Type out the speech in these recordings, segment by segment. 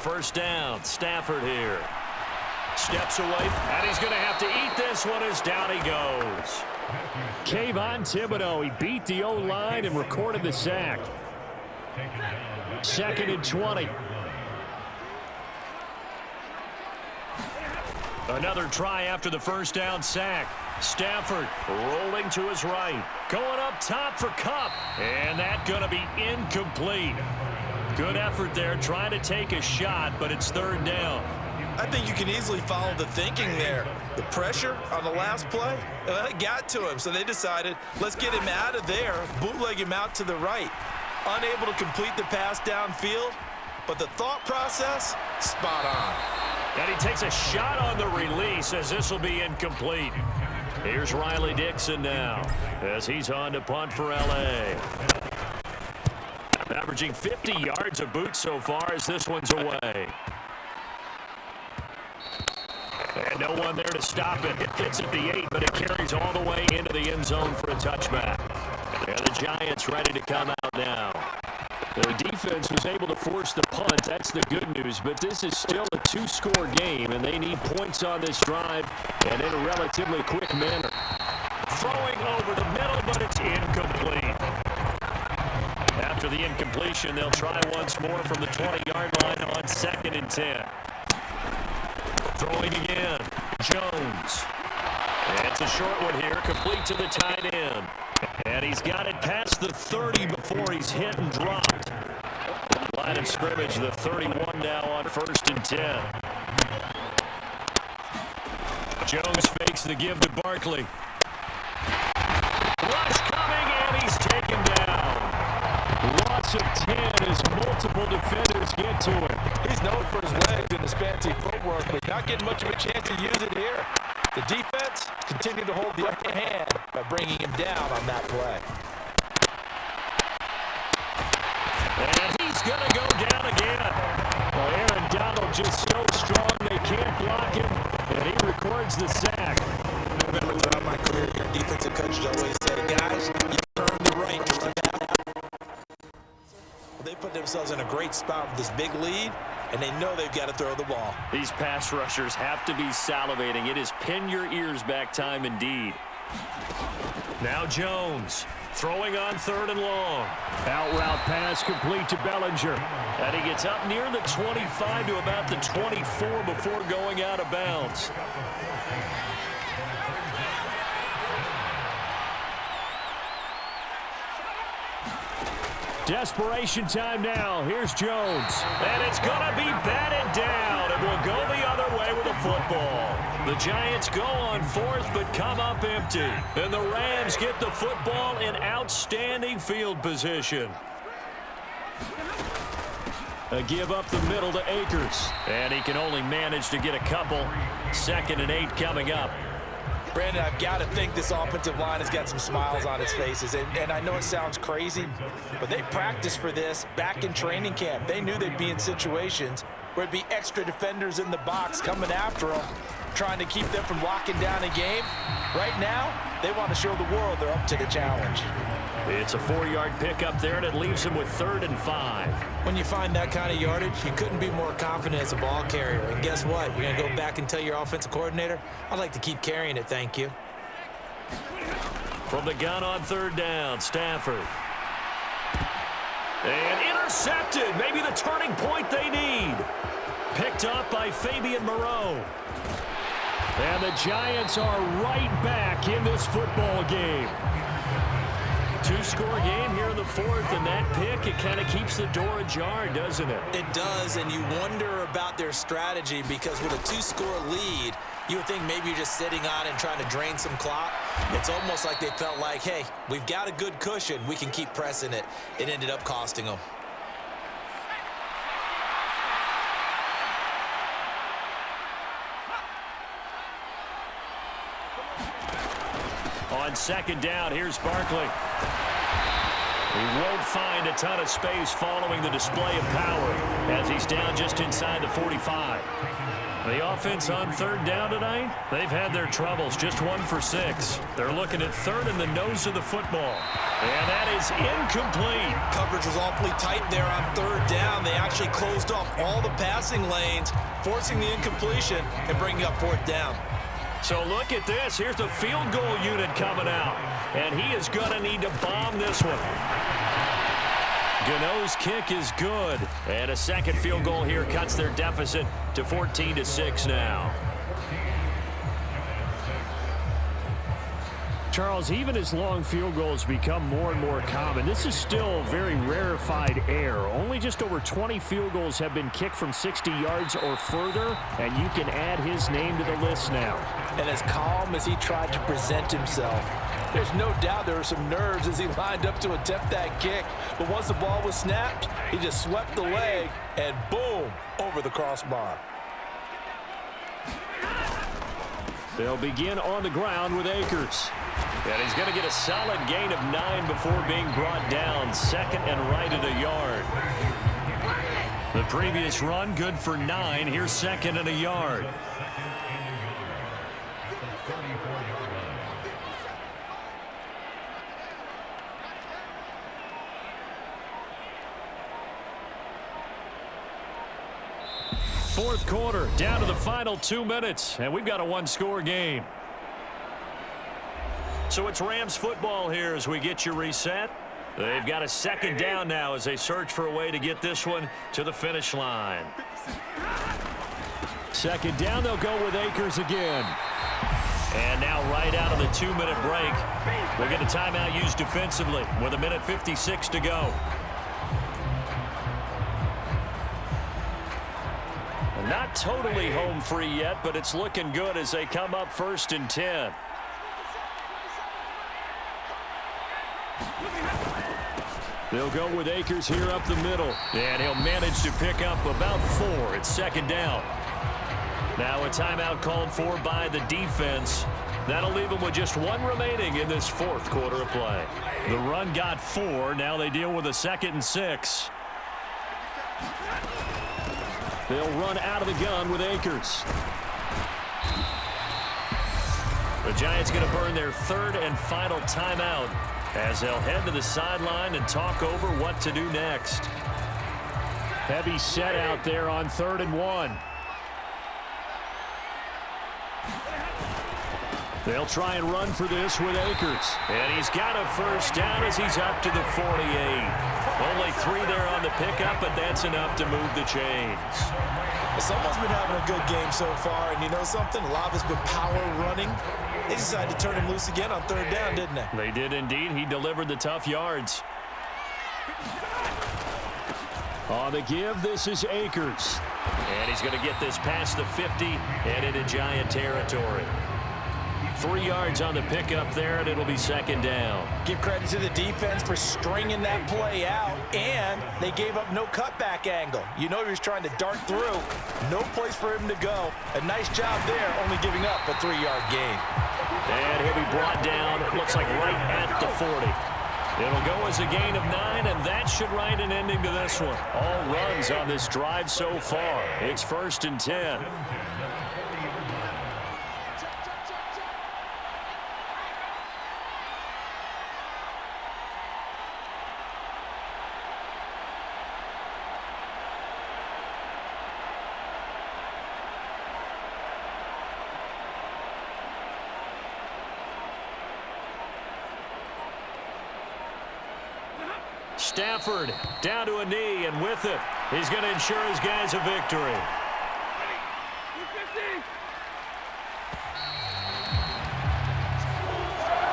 first down. Stafford here. Steps away, and he's going to have to eat this one as down he goes. Kayvon Thibodeau, he beat the O-line and recorded the sack. 2nd and 20. Another try after the first down sack. Stafford rolling to his right. Going up top for Kupp. And that's going to be incomplete. Good effort there trying to take a shot, but it's 3rd down. I think you can easily follow the thinking there. The pressure on the last play, it got to him, so they decided, let's get him out of there, bootleg him out to the right. Unable to complete the pass downfield, but the thought process, spot on. And he takes a shot on the release as this will be incomplete. Here's Riley Dixon now as he's on to punt for L.A. Averaging 50 yards of boot so far as this one's away. And no one there to stop it. It hits at the 8, but it carries all the way into the end zone for a touchback. And the Giants ready to come out now. The defense was able to force the punt. That's the good news. But this is still a 2-score game, and they need points on this drive and in a relatively quick manner. Throwing over the middle, but it's incomplete. After the incompletion, they'll try once more from the 20-yard line on 2nd and 10. Throwing again. Jones. It's a short one here, complete to the tight end. And he's got it past the 30 before he's hit and dropped. Line of scrimmage, the 31 now on 1st and 10. Jones fakes the give to Barkley. Rush coming, and he's taken down. Loss of 10 as multiple defenders get to him. He's known for his legs and his fancy footwork, but not getting much of a chance to use it here. The defense continued to hold the upper hand by bringing him down on that play. And he's going to go down again. Well, Aaron Donald just so strong they can't block him, and he records the sack. I remember throughout my career here, defensive coaches always say, guys, you earned the right to step out. Well, they put themselves in a great spot with this big lead, and they know they've got to throw the ball. These pass rushers have to be salivating. It is pin your ears back time indeed. Now Jones throwing on 3rd and long. Out route pass complete to Bellinger. And he gets up near the 25 to about the 24 before going out of bounds. Desperation time now. Here's Jones. And it's going to be batted down. It will go the other way with a football. The Giants go on 4th but come up empty. And the Rams get the football in outstanding field position. A give up the middle to Akers. And he can only manage to get a couple. 2nd and 8 coming up. Brandon, I've got to think this offensive line has got some smiles on its faces. And I know it sounds crazy, but they practiced for this back in training camp. They knew they'd be in situations where it'd be extra defenders in the box coming after them, trying to keep them from locking down a game. Right now, they want to show the world they're up to the challenge. It's a 4-yard pickup there, and it leaves him with 3rd and 5. When you find that kind of yardage, you couldn't be more confident as a ball carrier. And guess what? You're going to go back and tell your offensive coordinator, I'd like to keep carrying it, thank you. From the gun on 3rd down, Stafford. And intercepted. Maybe the turning point they need. Picked up by Fabian Moreau. And the Giants are right back in this football game. 2-score game here in the 4th, and that pick, it kind of keeps the door ajar, doesn't it? It does, and you wonder about their strategy because with a 2-score lead, you would think maybe you're just sitting on it and trying to drain some clock. It's almost like they felt like, hey, we've got a good cushion. We can keep pressing it. It ended up costing them. On 2nd down, here's Barkley. He won't find a ton of space following the display of power as he's down just inside the 45. The offense on third down tonight, they've had their troubles, just 1 for 6. They're looking at third in the nose of the football. And that is incomplete. Coverage was awfully tight there on third down. They actually closed off all the passing lanes, forcing the incompletion and bringing up fourth down. So look at this. Here's the field goal unit coming out. And he is going to need to bomb this one. Gano's kick is good. And a second field goal here cuts their deficit to 14-6 now. Charles, even as long field goals become more and more common, this is still very rarefied air. Only just over 20 field goals have been kicked from 60 yards or further, and you can add his name to the list now. And as calm as he tried to present himself, there's no doubt there were some nerves as he lined up to attempt that kick. But once the ball was snapped, he just swept the leg and boom, over the crossbar. They'll begin on the ground with Akers. And he's going to get a solid gain of 9 before being brought down. Second and right at a yard. The previous run, good for 9. Here's second and a yard. Fourth quarter, down to the final 2 minutes, and we've got a one-score game. So it's Rams football here as we get you reset. They've got a second down now as they search for a way to get this one to the finish line. Second down, they'll go with Akers again. And now right out of the 2-minute break, we'll get a timeout used defensively with 1:56 to go. Not totally home free yet, but it's looking good as they come up 1st and 10. They'll go with Akers here up the middle. And he'll manage to pick up about 4. It's second down. Now a timeout called for by the defense. That'll leave them with just 1 remaining in this fourth quarter of play. The run got 4. Now they deal with a 2nd and 6. They'll run out of the gun with Akers. The Giants going to burn their 3rd and final timeout as they'll head to the sideline and talk over what to do next. Heavy set out there on 3rd and 1. They'll try and run for this with Akers. And he's got a first down as he's up to the 48. Only 3 there on the pickup, but that's enough to move the chains. Someone's been having a good game so far, and you know something? A lot has been power running. They decided to turn him loose again on 3rd down, didn't they? They did indeed. He delivered the tough yards. On the give, this is Akers. And he's going to get this past the 50 and into Giant territory. 3 yards on the pickup there, and it'll be second down. Give credit to the defense for stringing that play out, and they gave up no cutback angle. You know he was trying to dart through. No place for him to go. A nice job there, only giving up a 3-yard gain. And he'll be brought down, it looks like right at the 40. It'll go as a gain of 9, and that should write an ending to this one. All runs on this drive so far. It's 1st and 10. Stafford down to a knee, and with it, he's going to ensure his guys a victory.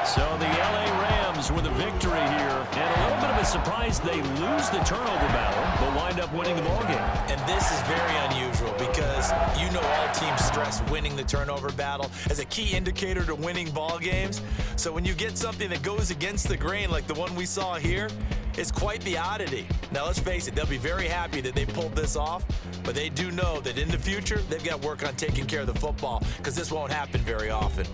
So the LA Rams with a victory here, and a little bit of a surprise they lose the turnover battle, but wind up winning the ballgame. And this is very unusual because you know all teams stress winning the turnover battle as a key indicator to winning ball games. So when you get something that goes against the grain like the one we saw here, it's quite the oddity. Now, let's face it, they'll be very happy that they pulled this off, but they do know that in the future, they've got to work on taking care of the football because this won't happen very often.